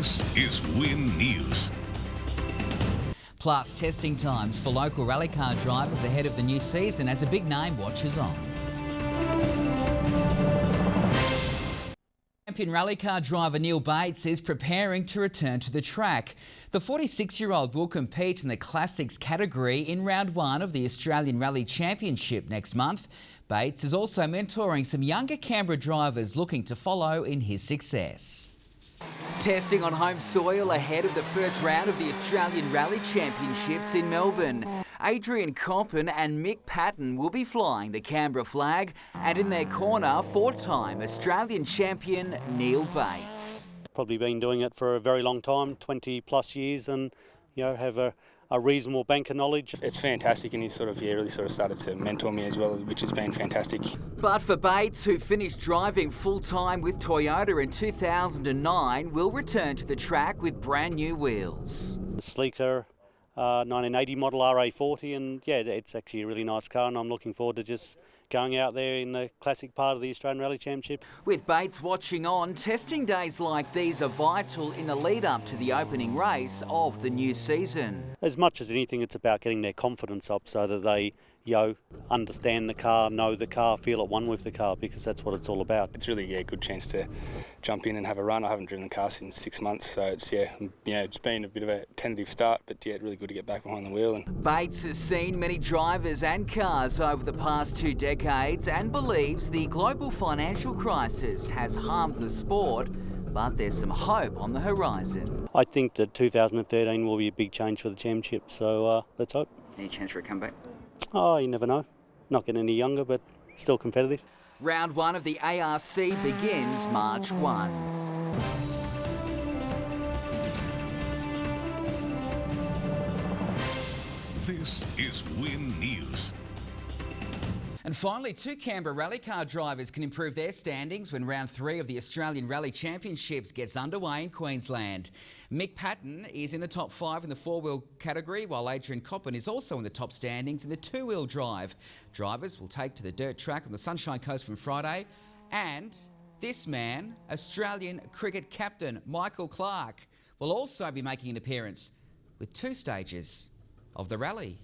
This is Win News. Plus, testing times for local rally car drivers ahead of the new season as a big name watches on. Champion rally car driver Neil Bates is preparing to return to the track. The 46-year-old will compete in the Classics category in round 1 of the Australian Rally Championship next month. Bates is also mentoring some younger Canberra drivers looking to follow in his success. Testing on home soil ahead of the first round of the Australian Rally Championships in Melbourne. Adrian Coppin and Mick Patton will be flying the Canberra flag, and in their corner, 4-time Australian champion Neil Bates. Probably been doing it for a very long time, 20 plus years, and have a reasonable bank of knowledge. It's fantastic, and he's really started to mentor me as well, which has been fantastic. But for Bates, who finished driving full-time with Toyota in 2009, will return to the track with brand new wheels. The sleeker 1980 model RA40, and it's actually a really nice car, and I'm looking forward to just going out there in the classic part of the Australian Rally Championship. With Bates watching on, testing days like these are vital in the lead-up to the opening race of the new season. As much as anything, it's about getting their confidence up so that they understand the car, know the car, feel at one with the car, because that's what it's all about. It's really a good chance to jump in and have a run. I haven't driven the car since 6 months, so it's been a bit of a tentative start, but really good to get back behind the wheel. Bates has seen many drivers and cars over the past 2 decades and believes the global financial crisis has harmed the sport, but there's some hope on the horizon. I think that 2013 will be a big change for the championship, so let's hope. Any chance for a comeback? Oh, you never know. Not getting any younger, but still competitive. Round 1 of the ARC begins March 1. This is Win News. And finally, 2 Canberra rally car drivers can improve their standings when round 3 of the Australian Rally Championships gets underway in Queensland. Mick Patton is in the top 5 in the 4-wheel category, while Adrian Coppin is also in the top standings in the 2-wheel drive. Drivers will take to the dirt track on the Sunshine Coast from Friday. And this man, Australian cricket captain Michael Clarke, will also be making an appearance with 2 stages of the rally.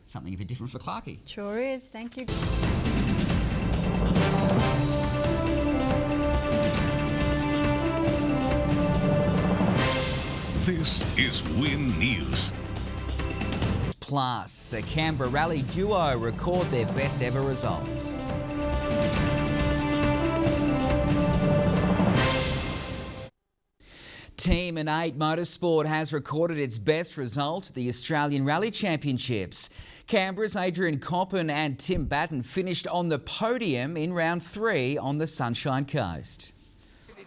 Something a bit different for Clarkey. Sure is, thank you. This is Win News. Plus, a Canberra rally duo record their best ever results. Team in 8 Motorsport has recorded its best result at the Australian Rally Championships. Canberra's Adrian Coppin and Tim Batten finished on the podium in round 3 on the Sunshine Coast.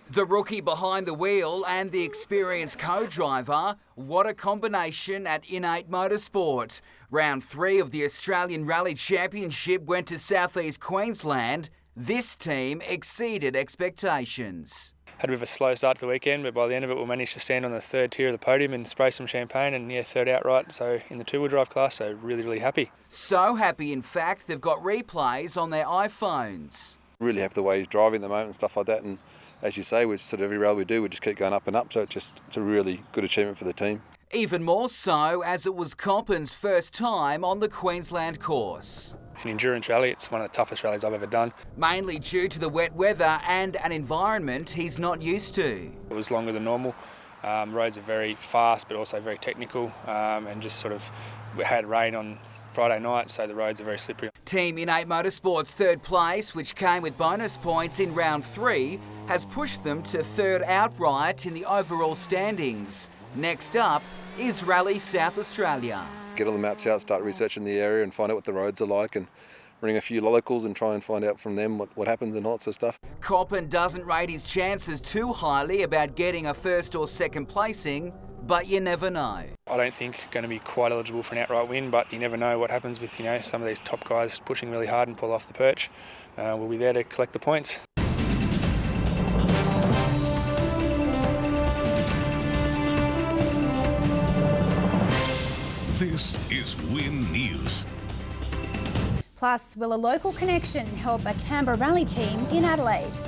The rookie behind the wheel and the experienced co-driver, what a combination at In8 Motorsport. Round 3 of the Australian Rally Championship went to southeast Queensland. This team exceeded expectations. Had a bit of a slow start to the weekend, but by the end of it we managed to stand on the 3rd tier of the podium and spray some champagne, and 3rd outright, so in the 2-wheel drive class, so really happy. So happy, in fact, they've got replays on their iPhones. Really happy the way he's driving at the moment and stuff like that, and as you say, with every rail we do, we just keep going up and up, so it's a really good achievement for the team. Even more so as it was Coppin's first time on the Queensland course. An endurance rally, it's one of the toughest rallies I've ever done. Mainly due to the wet weather and an environment he's not used to. It was longer than normal. Roads are very fast but also very technical, and we had rain on Friday night, so the roads are very slippery. Team In8 Motorsport's 3rd place, which came with bonus points in round 3, has pushed them to 3rd outright in the overall standings. Next up is Rally South Australia. Get all the maps out, start researching the area and find out what the roads are like, and ring a few locals and try and find out from them what happens and all that sort of stuff. Coppin doesn't rate his chances too highly about getting a 1st or 2nd placing, but you never know. I don't think going to be quite eligible for an outright win, but you never know what happens with some of these top guys pushing really hard and pull off the perch. We'll be there to collect the points. This is Win News. Plus, will a local connection help a Canberra rally team in Adelaide?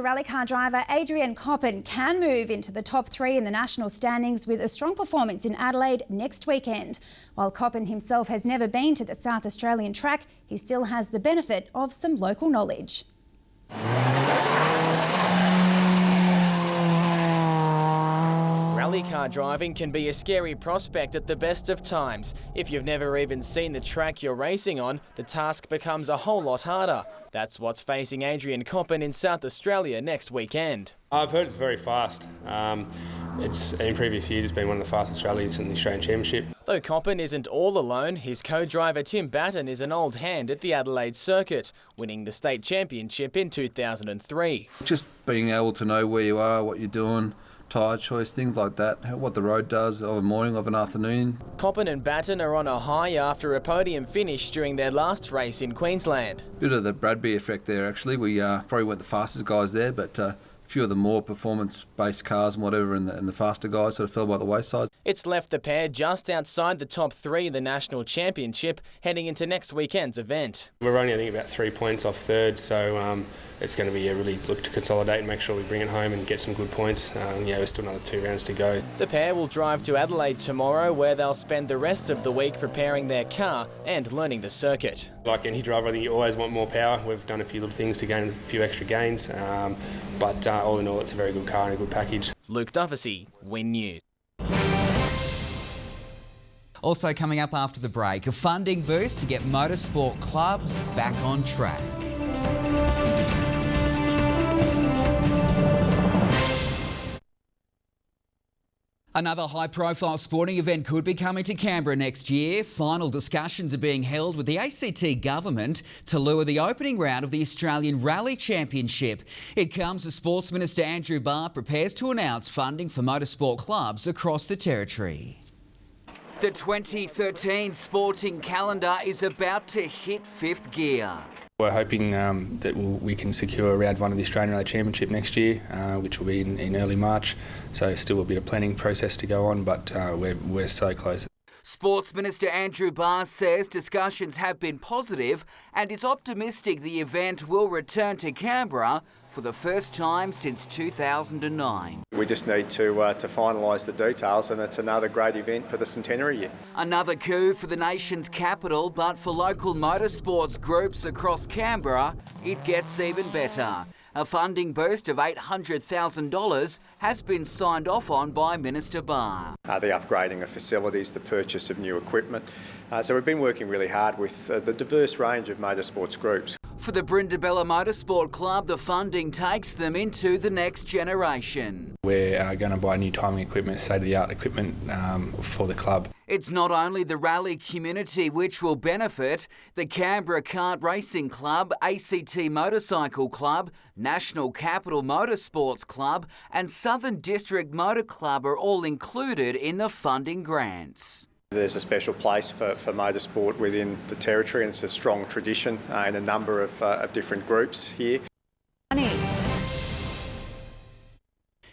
rally car driver Adrian Coppin can move into the top 3 in the national standings with a strong performance in Adelaide next weekend. While Coppin himself has never been to the South Australian track, he still has the benefit of some local knowledge. Rally car driving can be a scary prospect at the best of times. If you've never even seen the track you're racing on, the task becomes a whole lot harder. That's what's facing Adrian Coppin in South Australia next weekend. I've heard it's very fast. It's in previous years, it's been one of the fastest rallies in the Australian Championship. Though Coppin isn't all alone, his co-driver Tim Batten is an old hand at the Adelaide circuit, winning the state championship in 2003. Just being able to know where you are, what you're doing, tyre choice, things like that, what the road does of a morning, of an afternoon. Coppin and Batten are on a high after a podium finish during their last race in Queensland. Bit of the Bradby effect there actually. We probably weren't the fastest guys there, but a few of the more performance-based cars and whatever and the faster guys sort of fell by the wayside. It's left the pair just outside the top 3 in the national championship heading into next weekend's event. We're only, I think, about 3 points off third, so it's going to be a really look to consolidate and make sure we bring it home and get some good points. There's still another 2 rounds to go. The pair will drive to Adelaide tomorrow, where they'll spend the rest of the week preparing their car and learning the circuit. Like any driver, I think you always want more power. We've done a few little things to gain a few extra gains, but all in all, it's a very good car and a good package. Luke Duffy, Win News. Also coming up after the break, a funding boost to get motorsport clubs back on track. Another high-profile sporting event could be coming to Canberra next year. Final discussions are being held with the ACT government to lure the opening round of the Australian Rally Championship. It comes as Sports Minister Andrew Barr prepares to announce funding for motorsport clubs across the territory. The 2013 sporting calendar is about to hit 5th gear. We're hoping that we can secure round 1 of the Australian Rally Championship next year, which will be in early March. So still a bit of planning process to go on, but we're so close. Sports Minister Andrew Barr says discussions have been positive and is optimistic the event will return to Canberra for the first time since 2009. We just need to finalise the details, and it's another great event for the centenary year. Another coup for the nation's capital, but for local motorsports groups across Canberra, it gets even better. A funding boost of $800,000 has been signed off on by Minister Barr. The upgrading of facilities, the purchase of new equipment. So we've been working really hard with the diverse range of motorsports groups. For the Brindabella Motorsport Club, the funding takes them into the next generation. We're going to buy new timing equipment, state-of-the-art equipment for the club. It's not only the rally community which will benefit. The Canberra Kart Racing Club, ACT Motorcycle Club, National Capital Motorsports Club and Southern District Motor Club are all included in the funding grants. There's a special place for motorsport within the territory, and it's a strong tradition in a number of different groups here.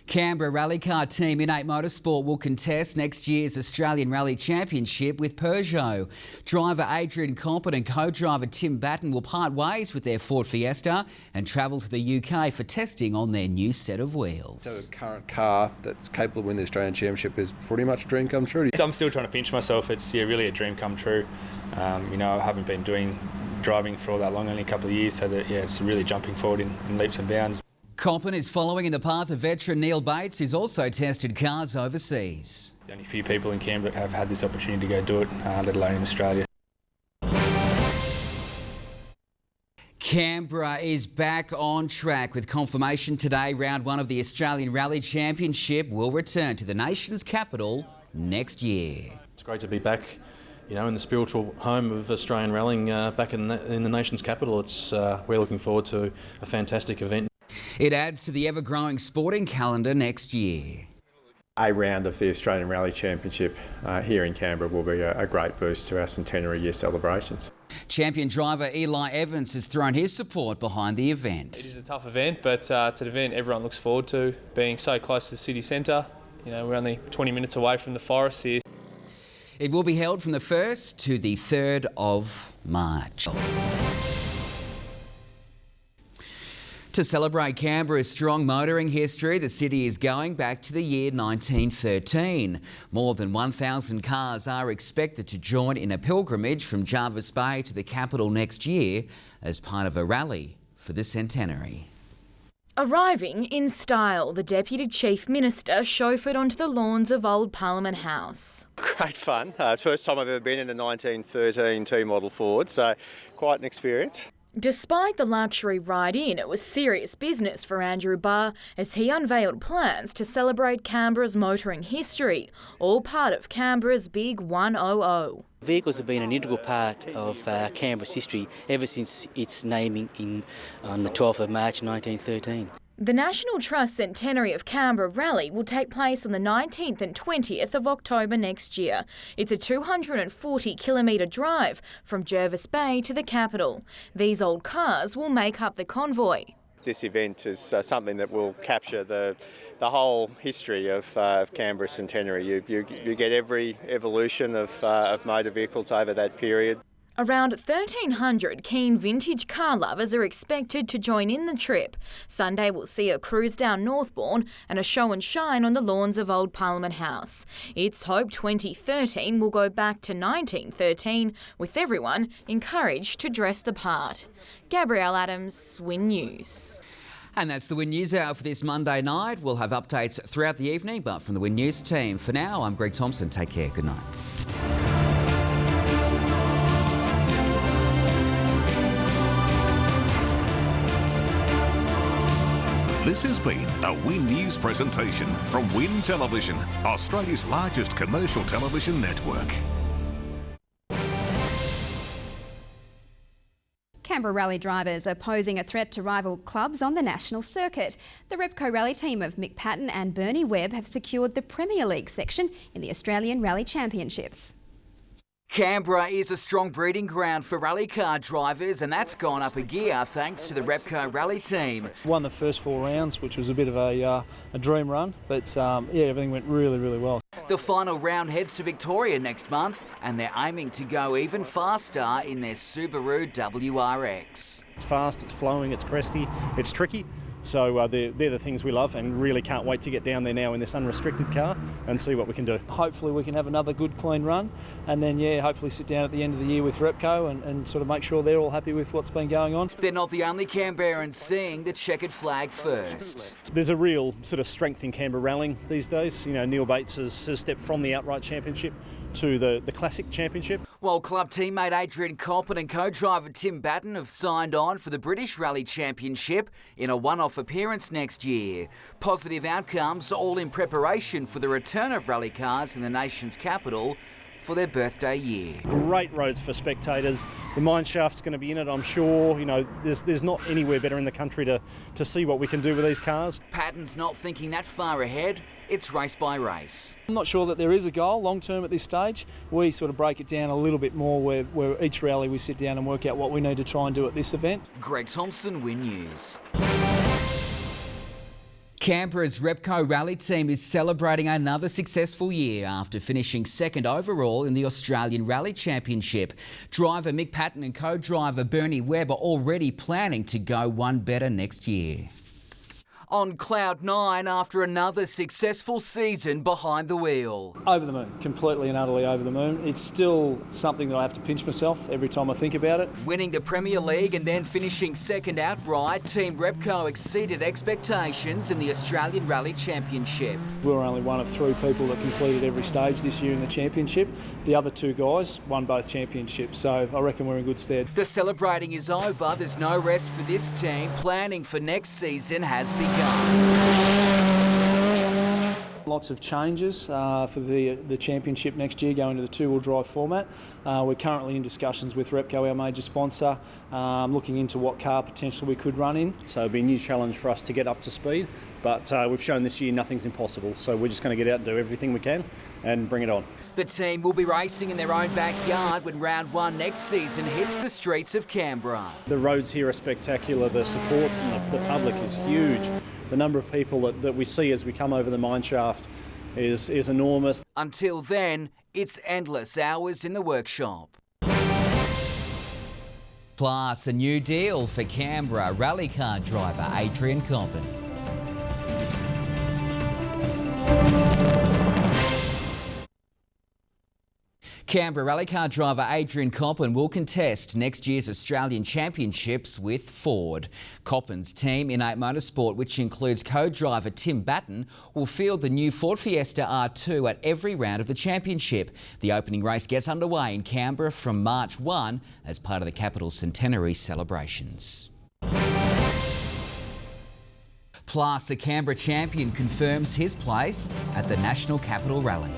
Canberra Rally Car Team Innate Motorsport will contest next year's Australian Rally Championship with Peugeot. Driver Adrian Coppin and co-driver Tim Batten will part ways with their Ford Fiesta and travel to the UK for testing on their new set of wheels. So the current car that's capable of winning the Australian Championship is pretty much a dream come true. I'm still trying to pinch myself. It's really a dream come true. I haven't been driving for all that long, only a couple of years, so that it's really jumping forward in leaps and bounds. Coppin is following in the path of veteran Neil Bates, who's also tested cars overseas. Only a few people in Canberra have had this opportunity to go do it, let alone in Australia. Canberra is back on track with confirmation today. Round 1 of the Australian Rally Championship will return to the nation's capital next year. It's great to be back, in the spiritual home of Australian rallying, back in the nation's capital. We're looking forward to a fantastic event. It adds to the ever-growing sporting calendar next year. A round of the Australian Rally Championship here in Canberra will be a great boost to our centenary year celebrations. Champion driver Eli Evans has thrown his support behind the event. It is a tough event, but it's an event everyone looks forward to, being so close to the city centre. We're only 20 minutes away from the forest here. It will be held from the 1st to the 3rd of March. To celebrate Canberra's strong motoring history, the city is going back to the year 1913. More than 1,000 cars are expected to join in a pilgrimage from Jervis Bay to the capital next year as part of a rally for the centenary. Arriving in style, the Deputy Chief Minister chauffeured onto the lawns of Old Parliament House. Great fun. It's the first time I've ever been in a 1913 T-model Ford, so quite an experience. Despite the luxury ride-in, it was serious business for Andrew Barr as he unveiled plans to celebrate Canberra's motoring history, all part of Canberra's Big 100. Vehicles have been an integral part of Canberra's history ever since its naming on the 12th of March 1913. The National Trust Centenary of Canberra rally will take place on the 19th and 20th of October next year. It's a 240-kilometre drive from Jervis Bay to the capital. These old cars will make up the convoy. This event is something that will capture the whole history of Canberra centenary. You get every evolution of motor vehicles over that period. Around 1,300 keen vintage car lovers are expected to join in the trip. Sunday will see a cruise down Northbourne and a show and shine on the lawns of Old Parliament House. It's hoped 2013 will go back to 1913, with everyone encouraged to dress the part. Gabrielle Adams, Win News. And that's the Win News Hour for this Monday night. We'll have updates throughout the evening, but from the Win News team. For now, I'm Greg Thompson. Take care. Good night. This has been a Win News presentation from Win Television, Australia's largest commercial television network. Canberra rally drivers are posing a threat to rival clubs on the national circuit. The Repco rally team of Mick Patton and Bernie Webb have secured the Premier League section in the Australian Rally Championships. Canberra is a strong breeding ground for rally car drivers, and that's gone up a gear thanks to the Repco rally team. Won the first 4 rounds, which was a bit of a dream run, but everything went really, really well. The final round heads to Victoria next month, and they're aiming to go even faster in their Subaru WRX. It's fast, it's flowing, it's cresty, it's tricky. So they're the things we love, and really can't wait to get down there now in this unrestricted car and see what we can do. Hopefully we can have another good clean run, and then hopefully sit down at the end of the year with Repco and sort of make sure they're all happy with what's been going on. They're not the only Canberrans seeing the checkered flag first. There's a real sort of strength in Canberra rallying these days. You know, Neil Bates has stepped from the outright championship to the Classic Championship. While club teammate Adrian Coppin and co-driver Tim Batten have signed on for the British Rally Championship in a one-off appearance next year. Positive outcomes all in preparation for the return of rally cars in the nation's capital for their birthday year. Great roads for spectators. The mine shaft's going to be in it, I'm sure. You know, there's not anywhere better in the country to see what we can do with these cars. Patton's not thinking that far ahead. It's race by race. I'm not sure that there is a goal long term at this stage. We sort of break it down a little bit more where each rally we sit down and work out what we need to try and do at this event. Greg Thompson, Win News. Canberra's Repco rally team is celebrating another successful year after finishing second overall in the Australian Rally Championship. Driver Mick Patton and co-driver Bernie Webb are already planning to go one better next year. On cloud 9 after another successful season behind the wheel. Over the moon, completely and utterly over the moon. It's still something that I have to pinch myself every time I think about it. Winning the Premier League and then finishing second outright, Team Repco exceeded expectations in the Australian Rally Championship. We were only one of 3 people that completed every stage this year in the championship. The other 2 guys won both championships, so I reckon we're in good stead. The celebrating is over. There's no rest for this team. Planning for next season has begun. Lots of changes for the championship next year, going to the 2-wheel drive format. We're currently in discussions with Repco, our major sponsor, looking into what car potential we could run in. So it'll be a new challenge for us to get up to speed, but we've shown this year nothing's impossible. So we're just going to get out and do everything we can and bring it on. The team will be racing in their own backyard when round 1 next season hits the streets of Canberra. The roads here are spectacular. The support from the public is huge. The number of people that we see as we come over the mine shaft is enormous. Until then, it's endless hours in the workshop. Plus, a new deal for Canberra rally car driver Adrian Coppin. Canberra rally car driver Adrian Coppin will contest next year's Australian Championships with Ford. Coppin's team, Innate Motorsport, which includes co-driver Tim Batten, will field the new Ford Fiesta R2 at every round of the championship. The opening race gets underway in Canberra from March 1 as part of the capital's centenary celebrations. Plus, a Canberra champion confirms his place at the National Capital Rally.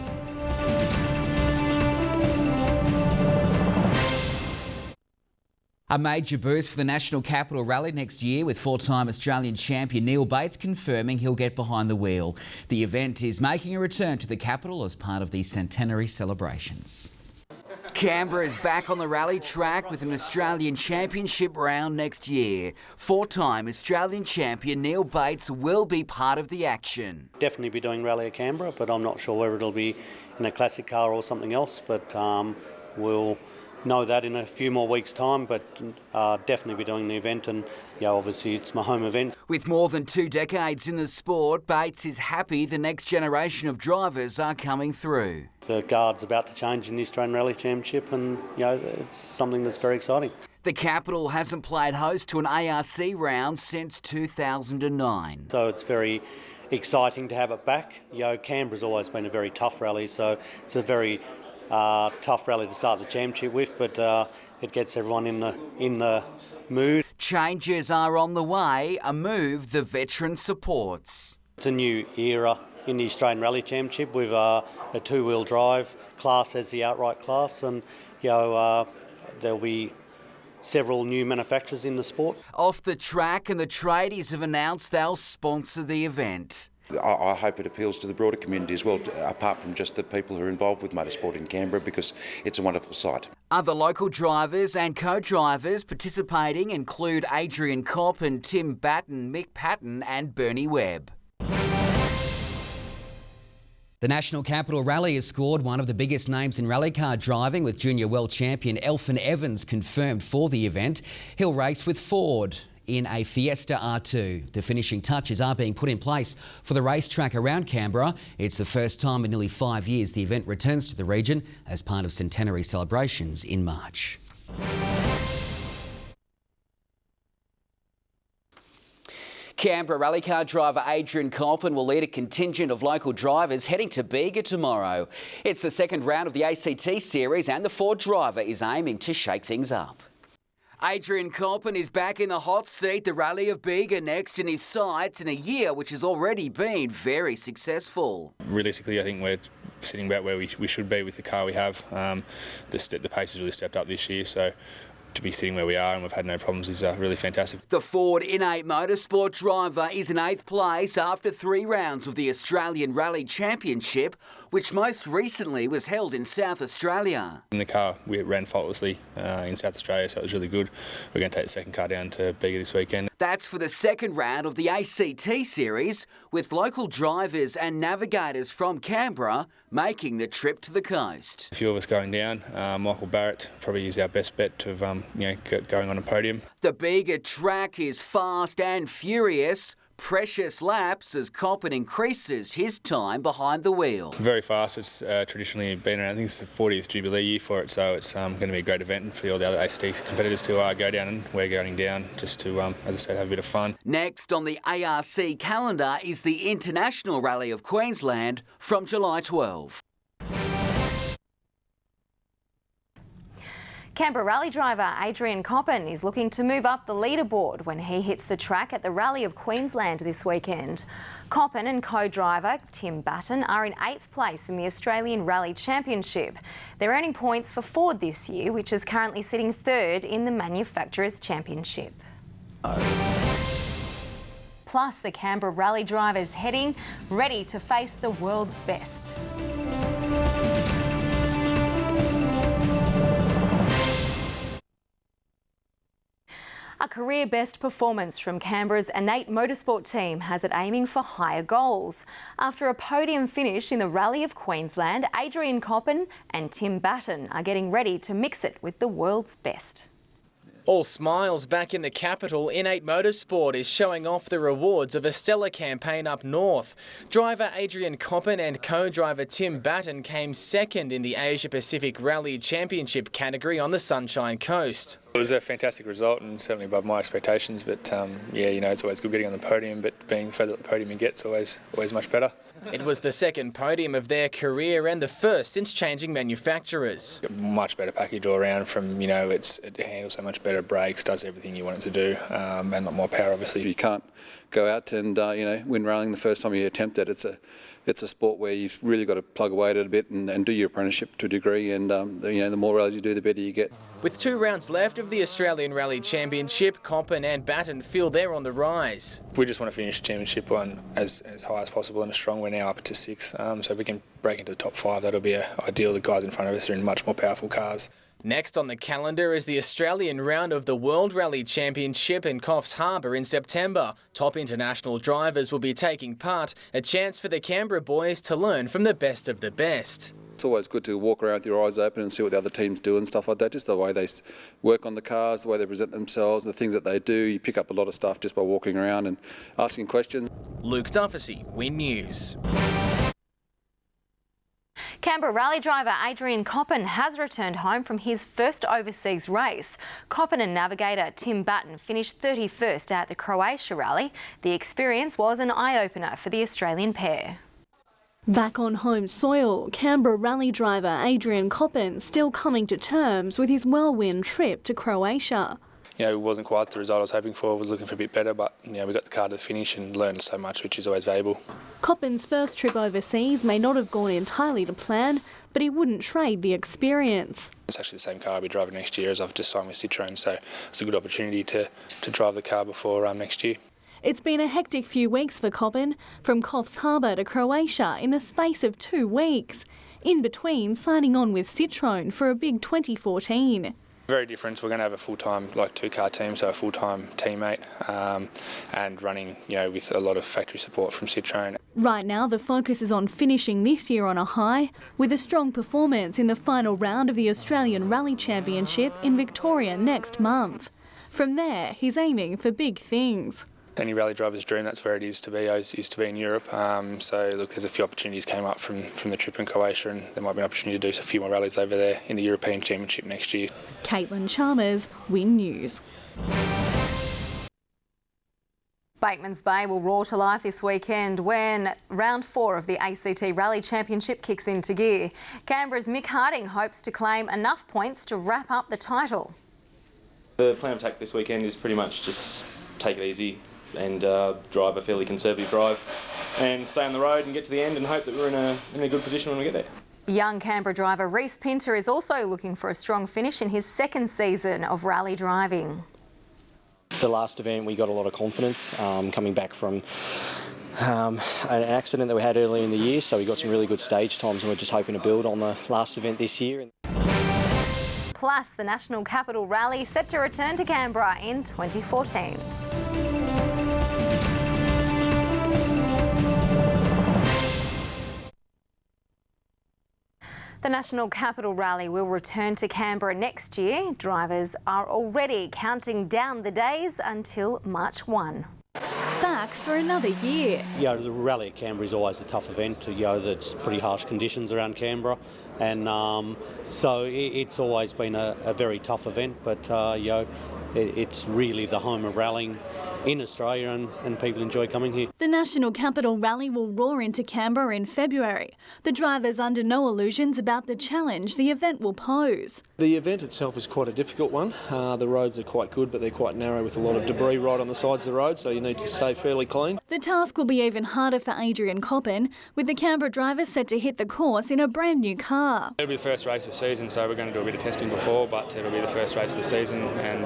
A major boost for the National Capital Rally next year, with four-time Australian champion Neil Bates confirming he'll get behind the wheel. The event is making a return to the capital as part of the centenary celebrations. Canberra is back on the rally track with an Australian Championship round next year. Four-time Australian champion Neil Bates will be part of the action. Definitely be doing rally at Canberra, but I'm not sure whether it'll be in a classic car or something else, but we'll know that in a few more weeks' time, but definitely be doing the event, and obviously it's my home event. With more than 2 decades in the sport, Bates is happy the next generation of drivers are coming through. The guard's about to change in the Australian Rally Championship, and it's something that's very exciting. The capital hasn't played host to an ARC round since 2009. So it's very exciting to have it back. Canberra's always been a very tough rally, so it's a very tough rally to start the championship with, but it gets everyone in the mood. Changes are on the way, a move the veteran supports. It's a new era in the Australian Rally Championship with a two-wheel drive class as the outright class, and there'll be several new manufacturers in the sport. Off the track, and the tradies have announced they'll sponsor the event. I hope it appeals to the broader community as well, apart from just the people who are involved with motorsport in Canberra, because it's a wonderful sight. Other local drivers and co-drivers participating include Adrian Coppin, Tim Batten, Mick Patton and Bernie Webb. The National Capital Rally has scored one of the biggest names in rally car driving, with junior world champion Elfyn Evans confirmed for the event. He'll race with Ford in a Fiesta R2. The finishing touches are being put in place for the racetrack around Canberra. It's the first time in nearly 5 years the event returns to the region as part of centenary celebrations in March. Canberra rally car driver Adrian Coppin will lead a contingent of local drivers heading to Bega tomorrow. It's the second round of the ACT series, and the Ford driver is aiming to shake things up. Adrian Coppin is back in the hot seat. The Rally of Bega next in his sights in a year which has already been very successful. Realistically, I think we're sitting about where we should be with the car we have. The pace has really stepped up this year, so to be sitting where we are and we've had no problems is really fantastic. The Ford Innate Motorsport driver is in 8th place after 3 rounds of the Australian Rally Championship, which most recently was held in South Australia. In the car, we ran faultlessly in South Australia, so it was really good. We're going to take the second car down to Bega this weekend. That's for the second round of the ACT series, with local drivers and navigators from Canberra making the trip to the coast. A few of us going down. Michael Barrett probably is our best bet to going on a podium. The Bega track is fast and furious. Precious laps as Coppin increases his time behind the wheel. Very fast. It's traditionally been around, I think it's the 40th Jubilee year for it, so it's going to be a great event for all the other ACT competitors to go down, and we're going down just to, as I said, have a bit of fun. Next on the ARC calendar is the International Rally of Queensland from July 12. Canberra rally driver Adrian Coppin is looking to move up the leaderboard when he hits the track at the Rally of Queensland this weekend. Coppin and co-driver Tim Batten are in 8th place in the Australian Rally Championship. They're earning points for Ford this year, which is currently sitting 3rd in the Manufacturers' Championship. Plus, the Canberra rally drivers heading ready to face the world's best. A career best performance from Canberra's Innate Motorsport team has it aiming for higher goals. After a podium finish in the Rally of Queensland, Adrian Coppin and Tim Batten are getting ready to mix it with the world's best. All smiles back in the capital. Innate Motorsport is showing off the rewards of a stellar campaign up north. Driver Adrian Coppin and co-driver Tim Batten came second in the Asia Pacific Rally Championship category on the Sunshine Coast. It was a fantastic result and certainly above my expectations, but yeah, it's always good getting on the podium, but being further up the podium you get, it's always much better. It was the second podium of their career and the first since changing manufacturers. Much better package all around from, it handles so much better brakes, does everything you want it to do, and a lot more power obviously. You can't go out and, win rallying the first time you attempt it. It's a sport where you've really got to plug away at it a bit and do your apprenticeship to a degree, and the more rallies you do, the better you get. With 2 rounds left of the Australian Rally Championship, Coppin and Batten feel they're on the rise. We just want to finish the championship one as high as possible and as strong. We're now up to 6, so if we can break into the top 5, that'll be ideal. The guys in front of us are in much more powerful cars. Next on the calendar is the Australian round of the World Rally Championship in Coffs Harbour in September. Top international drivers will be taking part, a chance for the Canberra boys to learn from the best of the best. It's always good to walk around with your eyes open and see what the other teams do and stuff like that. Just the way they work on the cars, the way they present themselves, the things that they do. You pick up a lot of stuff just by walking around and asking questions. Luke Dufficy, Win News. Canberra rally driver Adrian Coppin has returned home from his first overseas race. Coppin and navigator Tim Batten finished 31st at the Croatia rally. The experience was an eye-opener for the Australian pair. Back on home soil, Canberra rally driver Adrian Coppin still coming to terms with his whirlwind trip to Croatia. It wasn't quite the result I was hoping for. I was looking for a bit better, but we got the car to the finish and learned so much, which is always valuable. Coppin's first trip overseas may not have gone entirely to plan, but he wouldn't trade the experience. It's actually the same car I'll be driving next year, as I've just signed with Citroën, so it's a good opportunity to drive the car before next year. It's been a hectic few weeks for Coppin, from Coffs Harbour to Croatia in the space of 2 weeks, in between signing on with Citroën for a big 2014. Very different. We're going to have a full-time, 2-car team, so a full-time teammate, and running, with a lot of factory support from Citroën. Right now, the focus is on finishing this year on a high, with a strong performance in the final round of the Australian Rally Championship in Victoria next month. From there, he's aiming for big things. Any rally driver's dream, that's where it is to be. I used to be in Europe, so there's a few opportunities came up from the trip in Croatia, and there might be an opportunity to do a few more rallies over there in the European Championship next year. Caitlin Chalmers, Win News. Bateman's Bay will roar to life this weekend when round 4 of the ACT Rally Championship kicks into gear. Canberra's Mick Harding hopes to claim enough points to wrap up the title. The plan of attack this weekend is pretty much just take it easy and drive a fairly conservative drive and stay on the road and get to the end and hope that we're in a good position when we get there. Young Canberra driver Reece Pinter is also looking for a strong finish in his 2nd season of rally driving. The last event we got a lot of confidence coming back from an accident that we had earlier in the year, so we got some really good stage times and we're just hoping to build on the last event this year. Plus, the National Capital Rally set to return to Canberra in 2014. The National Capital Rally will return to Canberra next year. Drivers are already counting down the days until March 1. Back for another year. The rally at Canberra is always a tough event. That's pretty harsh conditions around Canberra, and so it's always been a very tough event. But it's really the home of rallying in Australia, and people enjoy coming here. The National Capital Rally will roar into Canberra in February. The drivers under no illusions about the challenge the event will pose. The event itself is quite a difficult one. The roads are quite good, but they're quite narrow with a lot of debris right on the sides of the road, so you need to stay fairly clean. The task will be even harder for Adrian Coppin, with the Canberra driver set to hit the course in a brand new car. It'll be the first race of the season, so we're going to do a bit of testing before, but it'll be the first race of the season, and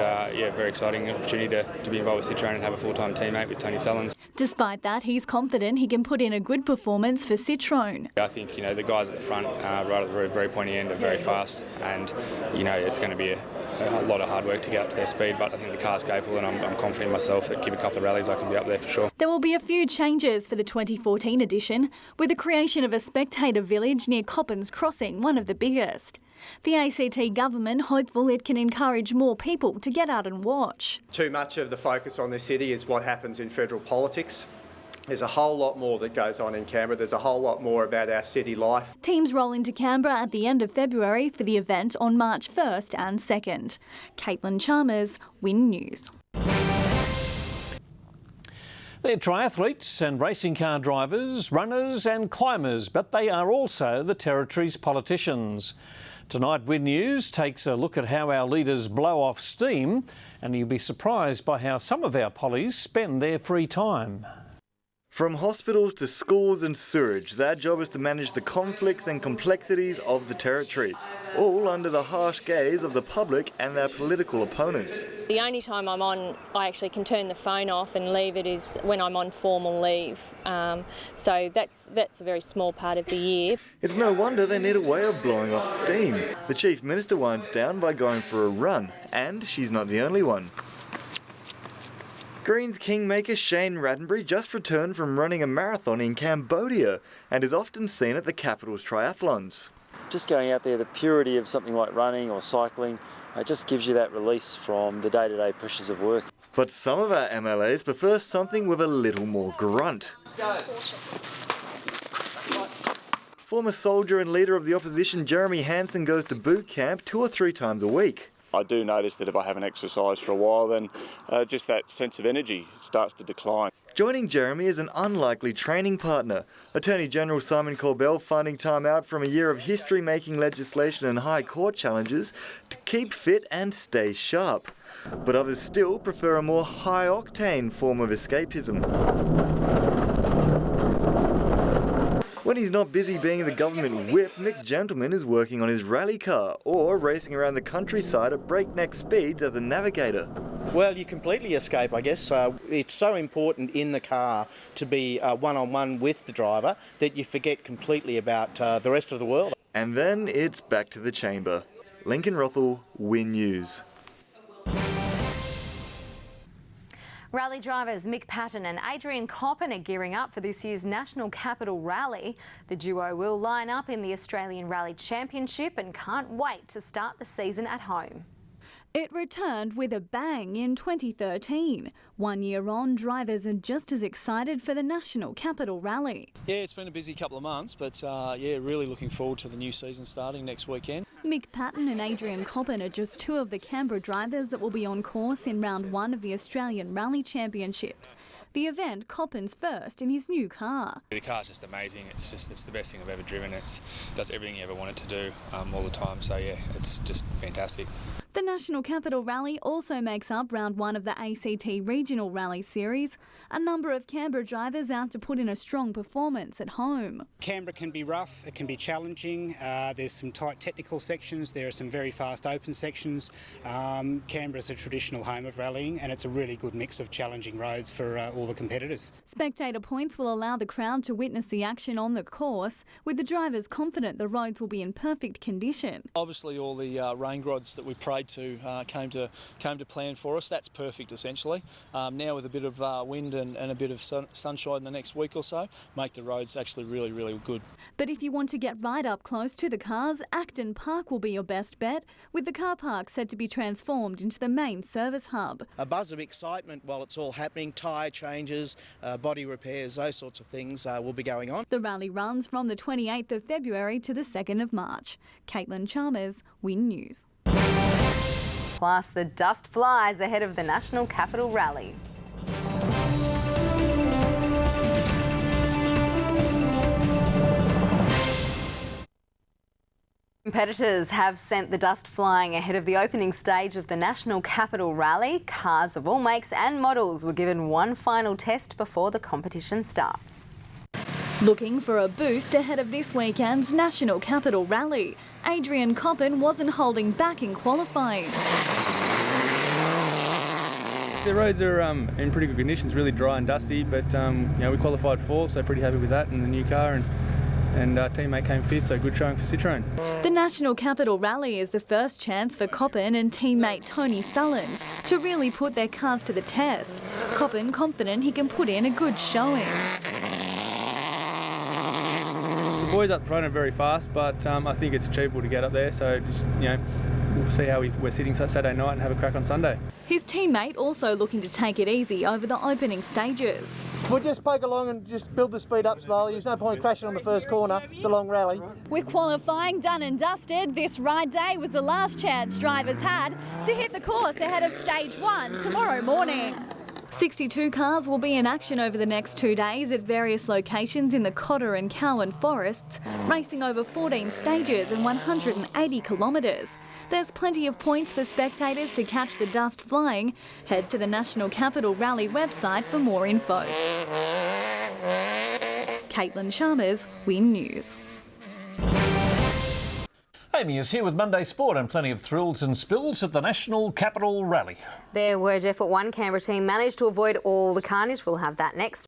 very exciting opportunity to be involved with Citroën and have a full-time teammate with Tony Sullins. Despite that, he's confident he can put in a good performance for Citroën. I think the guys at the front, right at the very pointy end, are very fast, and it's going to be a lot of hard work to get up to their speed. But I think the car's capable, and I'm confident in myself that give a couple of rallies I can be up there for sure. There will be a few changes for the 2014 edition, with the creation of a spectator village near Coppin's Crossing, one of the biggest. The ACT government hopeful it can encourage more people to get out and watch. Too much of the focus on the city is what happens in federal politics. There's a whole lot more that goes on in Canberra. There's a whole lot more about our city life. Teams roll into Canberra at the end of February for the event on March 1st and 2nd. Caitlin Chalmers, Win News. They're triathletes and racing car drivers, runners and climbers, but they are also the Territory's politicians. Tonight, Win News takes a look at how our leaders blow off steam, and you'll be surprised by how some of our pollies spend their free time. From hospitals to schools and sewerage, their job is to manage the conflicts and complexities of the Territory, all under the harsh gaze of the public and their political opponents. The only time I'm on, I actually can turn the phone off and leave it is when I'm on formal leave. So that's a very small part of the year. It's no wonder they need a way of blowing off steam. The Chief Minister winds down by going for a run, and she's not the only one. Greens kingmaker Shane Rattenbury just returned from running a marathon in Cambodia and is often seen at the capital's triathlons. Just going out there, the purity of something like running or cycling, just gives you that release from the day-to-day pressures of work. But some of our MLAs prefer something with a little more grunt. Former soldier and leader of the opposition Jeremy Hansen goes to boot camp 2 or 3 times a week. I do notice that if I haven't exercised for a while, then just that sense of energy starts to decline. Joining Jeremy is an unlikely training partner. Attorney General Simon Corbell finding time out from a year of history-making legislation and High Court challenges to keep fit and stay sharp. But others still prefer a more high-octane form of escapism. When he's not busy being the government whip, Mick Gentleman is working on his rally car or racing around the countryside at breakneck speeds as a navigator. Well, you completely escape, I guess. It's so important in the car to be one-on-one with the driver that you forget completely about the rest of the world. And then it's back to the chamber. Lincoln Rothel, Win News. Rally drivers Mick Patton and Adrian Coppin are gearing up for this year's National Capital Rally. The duo will line up in the Australian Rally Championship and can't wait to start the season at home. It returned with a bang in 2013. 1 year on, drivers are just as excited for the National Capital Rally. Yeah, it's been a busy couple of months, but really looking forward to the new season starting next weekend. Mick Patton and Adrian Coppin are just 2 of the Canberra drivers that will be on course in round 1 of the Australian Rally Championships. The event, Coppin's first in his new car. The car's just amazing. It's the best thing I've ever driven. It does everything you ever want it to do all the time. So yeah, it's just fantastic. The National Capital Rally also makes up round 1 of the ACT Regional Rally Series. A number of Canberra drivers out to put in a strong performance at home. Canberra can be rough, it can be challenging. There's some tight technical sections, there are some very fast open sections. Canberra's a traditional home of rallying and it's a really good mix of challenging roads for all the competitors. Spectator points will allow the crowd to witness the action on the course, with the drivers confident the roads will be in perfect condition. Obviously all the rain rods that we prayed to came to plan for us. That's perfect essentially. Now with a bit of wind and a bit of sunshine in the next week or so, make the roads actually really, really good. But if you want to get right up close to the cars, Acton Park will be your best bet, with the car park said to be transformed into the main service hub. A buzz of excitement while it's all happening, tyre changes, body repairs, those sorts of things will be going on. The rally runs from the 28th of February to the 2nd of March. Caitlin Chalmers, Win News. Plus, the dust flies ahead of the National Capital Rally. Competitors have sent the dust flying ahead of the opening stage of the National Capital Rally. Cars of all makes and models were given one final test before the competition starts. Looking for a boost ahead of this weekend's National Capital Rally, Adrian Coppin wasn't holding back in qualifying. The roads are in pretty good conditions, really dry and dusty, but we qualified 4th, so pretty happy with that in the new car, and our teammate came 5th, so good showing for Citroën. The National Capital Rally is the first chance for Coppin and teammate Tony Sullins to really put their cars to the test. Coppin confident he can put in a good showing. The boys up front are very fast, but I think it's achievable to get up there. So just, we'll see how we're sitting Saturday night and have a crack on Sunday. His teammate also looking to take it easy over the opening stages. We'll just poke along and just build the speed up slowly. There's no point crashing on the first corner. It's a long rally. With qualifying done and dusted, this ride day was the last chance drivers had to hit the course ahead of stage 1 tomorrow morning. 62 cars will be in action over the next 2 days at various locations in the Cotter and Cowan forests, racing over 14 stages and 180 kilometres. There's plenty of points for spectators to catch the dust flying. Head to the National Capital Rally website for more info. Caitlin Chalmers, Win News. Amy is here with Monday Sport and plenty of thrills and spills at the National Capital Rally. There were Jeff at one Canberra team managed to avoid all the carnage. We'll have that next.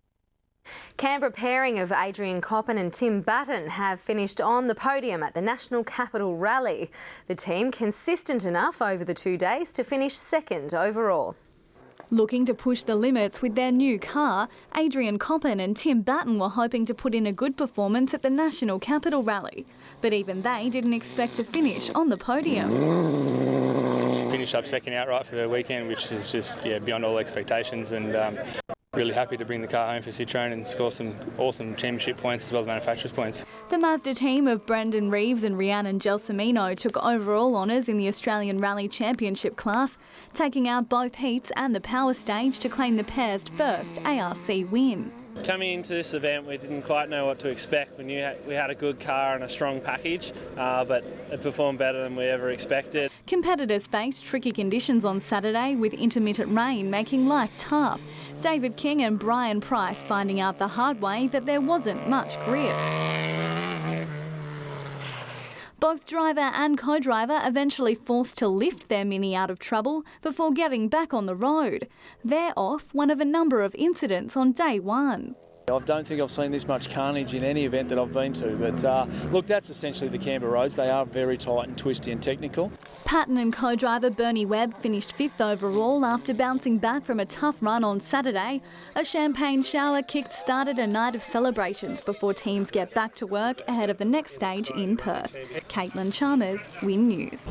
Canberra pairing of Adrian Coppin and Tim Batten have finished on the podium at the National Capital Rally. The team consistent enough over the 2 days to finish second overall. Looking to push the limits with their new car, Adrian Coppin and Tim Batten were hoping to put in a good performance at the National Capital Rally. But even they didn't expect to finish on the podium. Finished up second outright for the weekend, which is just beyond all expectations, and really happy to bring the car home for Citroën and score some awesome championship points as well as manufacturers' points. The Mazda team of Brendan Reeves and Rhiannon Gelsomino took overall honours in the Australian Rally Championship class, taking out both heats and the power stage to claim the pair's first ARC win. Coming into this event, we didn't quite know what to expect. We knew we had a good car and a strong package, but it performed better than we ever expected. Competitors faced tricky conditions on Saturday with intermittent rain making life tough. David King and Brian Price finding out the hard way that there wasn't much grip. Both driver and co-driver eventually forced to lift their Mini out of trouble before getting back on the road. They're off one of a number of incidents on day one. I don't think I've seen this much carnage in any event that I've been to, but look, that's essentially the Canberra roads. They are very tight and twisty and technical. Patton and co-driver Bernie Webb finished 5th overall after bouncing back from a tough run on Saturday. A champagne shower kick-started a night of celebrations before teams get back to work ahead of the next stage in Perth. Caitlin Chalmers, Win News.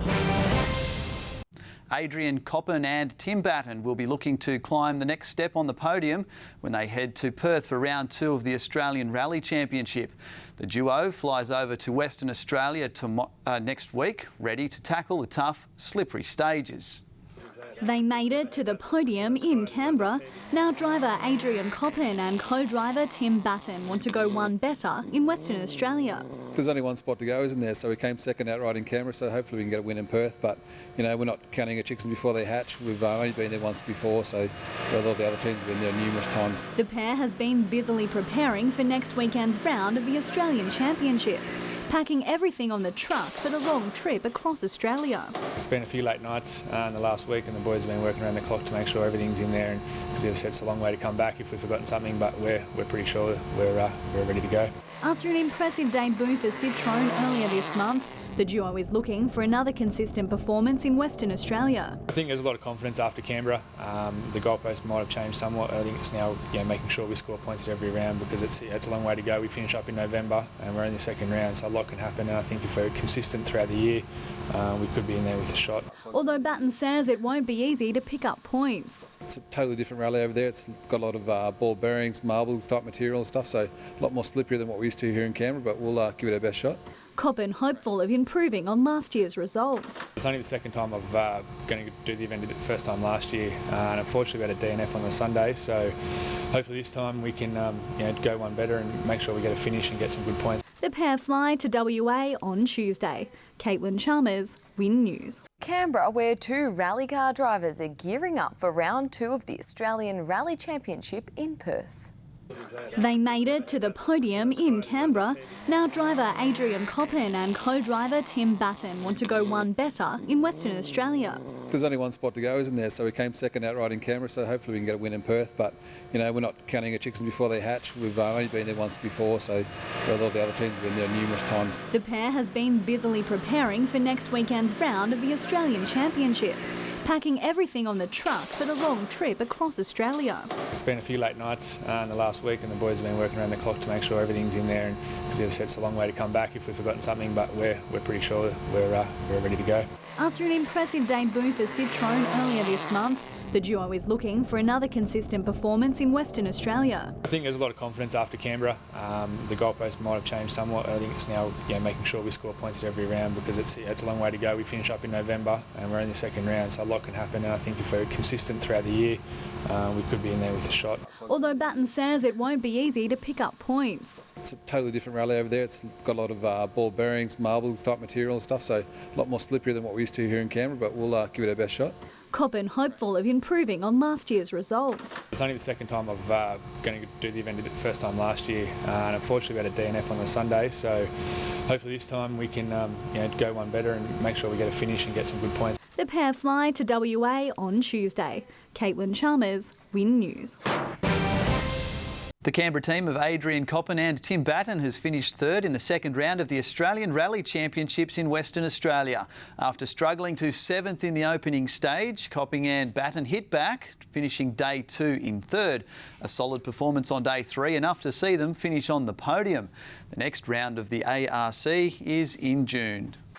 Adrian Coppin and Tim Batten will be looking to climb the next step on the podium when they head to Perth for round 2 of the Australian Rally Championship. The duo flies over to Western Australia next week, ready to tackle the tough, slippery stages. They made it to the podium in Canberra. Now driver Adrian Coppin and co-driver Tim Batten want to go one better in Western Australia. There's only one spot to go, isn't there? So we came second outright in Canberra, so hopefully we can get a win in Perth. But, we're not counting our chickens before they hatch. We've only been there once before, so a lot of the other teams have been there numerous times. The pair has been busily preparing for next weekend's round of the Australian Championships, packing everything on the truck for the long trip across Australia. It's been a few late nights in the last week, and the boys have been working around the clock to make sure everything's in there. And as I said, it's a long way to come back if we've forgotten something, but we're pretty sure we're ready to go. After an impressive debut for Citroën earlier this month, the duo is looking for another consistent performance in Western Australia. I think there's a lot of confidence after Canberra. The goalpost might have changed somewhat. I think it's now making sure we score points at every round, because it's a long way to go. We finish up in November and we're in the second round, so a lot can happen. And I think if we're consistent throughout the year, we could be in there with a shot. Although Batten says it won't be easy to pick up points. It's a totally different rally over there. It's got a lot of ball bearings, marble type material and stuff, so a lot more slippery than what we used to here in Canberra, but we'll give it our best shot. Coppin hopeful of improving on last year's results. It's only the second time I've going to do the event. I did it the first time last year, and unfortunately we had a DNF on the Sunday, so hopefully this time we can go one better and make sure we get a finish and get some good points. The pair fly to WA on Tuesday. Caitlin Chalmers, Win News. Canberra, where 2 rally car drivers are gearing up for round 2 of the Australian Rally Championship in Perth. They made it to the podium in Canberra. Now driver Adrian Coppin and co-driver Tim Batten want to go one better in Western Australia. There's only one spot to go, isn't there? So we came second outright in Canberra, so hopefully we can get a win in Perth. But, we're not counting our chickens before they hatch. We've only been there once before, so a lot of the other teams have been there numerous times. The pair has been busily preparing for next weekend's round of the Australian Championships, packing everything on the truck for the long trip across Australia. It's been a few late nights in the last week, and the boys have been working around the clock to make sure everything's in there. And as I said, it's a long way to come back if we've forgotten something, but we're pretty sure we're ready to go. After an impressive debut for Citroën earlier this month, the duo is looking for another consistent performance in Western Australia. I think there's a lot of confidence after Canberra. The goalpost might have changed somewhat. I think it's now making sure we score points at every round, because it's a long way to go. We finish up in November and we're in the second round, so a lot can happen. And I think if we're consistent throughout the year, we could be in there with a shot. Although Batten says it won't be easy to pick up points. It's a totally different rally over there. It's got a lot of ball bearings, marble type material and stuff, so a lot more slippery than what we used to here in Canberra, but we'll give it our best shot. Coppen hopeful of improving on last year's results. It's only the second time I've going to do the event. I did it the first time last year, and unfortunately we had a DNF on the Sunday, so hopefully this time we can go one better and make sure we get a finish and get some good points. The pair fly to WA on Tuesday. Caitlin Chalmers, Win News. The Canberra team of Adrian Coppen and Tim Batten has finished third in the second round of the Australian Rally Championships in Western Australia. After struggling to 7th in the opening stage, Coppen and Batten hit back, finishing day 2 in third. A solid performance on day 3, enough to see them finish on the podium. The next round of the ARC is in June.